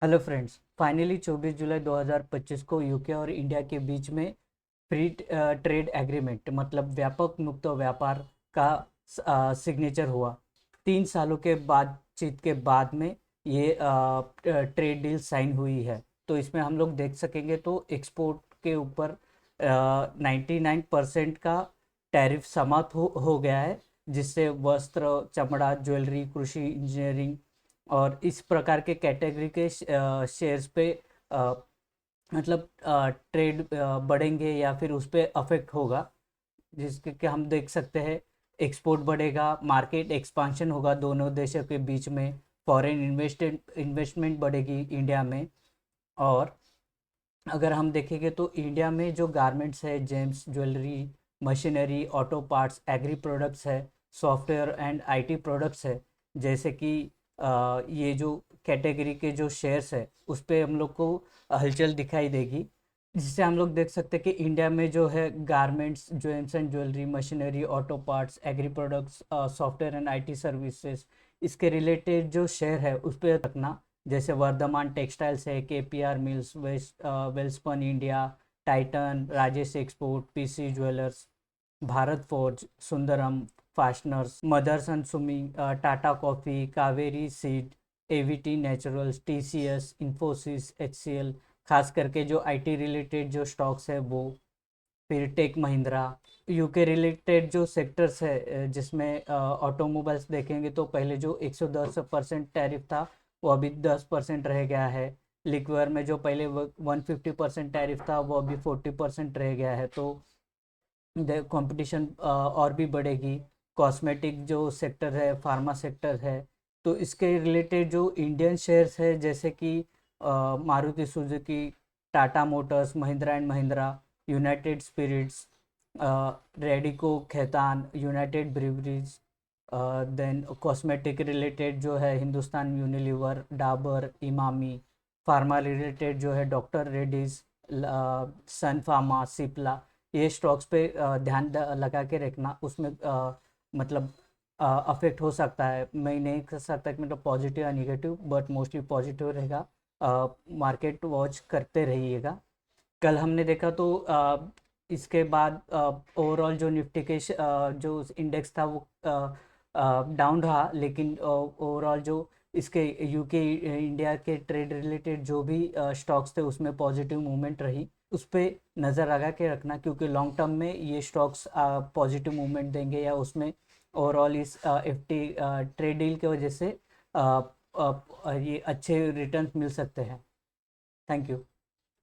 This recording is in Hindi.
हेलो फ्रेंड्स, फाइनली 24 जुलाई 2025 को यूके और इंडिया के बीच में फ्री ट्रेड एग्रीमेंट मतलब व्यापक मुक्त व्यापार का सिग्नेचर हुआ। 3 सालों के बातचीत के बाद में ये ट्रेड डील साइन हुई है। तो इसमें हम लोग देख सकेंगे तो एक्सपोर्ट के ऊपर 99% का टैरिफ समाप्त हो गया है, जिससे वस्त्र, चमड़ा, ज्वेलरी, कृषि, इंजीनियरिंग और इस प्रकार के कैटेगरी के शेयर्स पे अ, मतलब ट्रेड बढ़ेंगे या फिर उस पर अफेक्ट होगा, जिसके कि हम देख सकते हैं एक्सपोर्ट बढ़ेगा, मार्केट एक्सपांशन होगा दोनों देशों के बीच में, फॉरेन इन्वेस्टमेंट बढ़ेगी इंडिया में। और अगर हम देखेंगे तो इंडिया में जो गारमेंट्स है, gems, jewellery, machinery, auto parts, agri products है, सॉफ्टवेयर एंड आईटी प्रोडक्ट्स है, जैसे कि ये जो कैटेगरी के जो शेयर्स है उस पे हम लोग को हलचल दिखाई देगी। जिससे हम लोग देख सकते हैं कि इंडिया में जो है garments, gems and jewellery, machinery, auto parts, agri products, software and IT services, इसके रिलेटेड जो शेयर है उस पर रखना। जैसे वर्धमान टेक्सटाइल्स है, KPR Mills, Welspun India, Titan, Rajesh Export, PC Jewellers, Bharat Forge, Sundaram Fasteners, Mothers and Sumi, Tata Coffee, Kaveri Seed, AVT Naturals, TCS, Infosys, HCL, खास करके जो आईटी रिलेटेड जो स्टॉक्स है वो, फिर टेक महिंद्रा। यूके रिलेटेड जो सेक्टर्स है, जिसमें ऑटोमोबाइल्स देखेंगे तो पहले जो 110% टैरिफ था वो अभी 10% रह गया है। लिक्वर में जो पहले 150% टैरिफ था वो अभी 40% रह गया है। तो कंपटीशन और भी बढ़ेगी। कॉस्मेटिक जो सेक्टर है, फार्मा सेक्टर है, तो इसके रिलेटेड जो इंडियन शेयर्स है जैसे कि Maruti Suzuki, Tata Motors, Mahindra and Mahindra, United Spirits, Radico Khaitan, United Breweries, then cosmetic related जो है Hindustan Unilever, Dabur, Emami, pharma related जो है doctor Reddy's, Sun Pharma, Cipla, ये स्टॉक्स पे ध्यान लगा के रखना। उसमें मतलब अफेक्ट हो सकता है। मैं नहीं कह सकता कि मतलब पॉजिटिव या निगेटिव, बट मोस्टली पॉजिटिव रहेगा। मार्केट वॉच करते रहिएगा। कल हमने देखा तो इसके बाद ओवरऑल जो निफ्टी के जो इंडेक्स था वो डाउन रहा, लेकिन ओवरऑल जो इसके यूके इंडिया के ट्रेड रिलेटेड जो भी स्टॉक्स थे उसमें पॉजिटिव मूवमेंट रही। उस पर नज़र लगा के रखना, क्योंकि लॉन्ग टर्म में ये स्टॉक्स पॉजिटिव मूवमेंट देंगे या उसमें ओवरऑल इस एफ टी ट्रेड डील की वजह से ये अच्छे रिटर्न्स मिल सकते हैं। Thank you.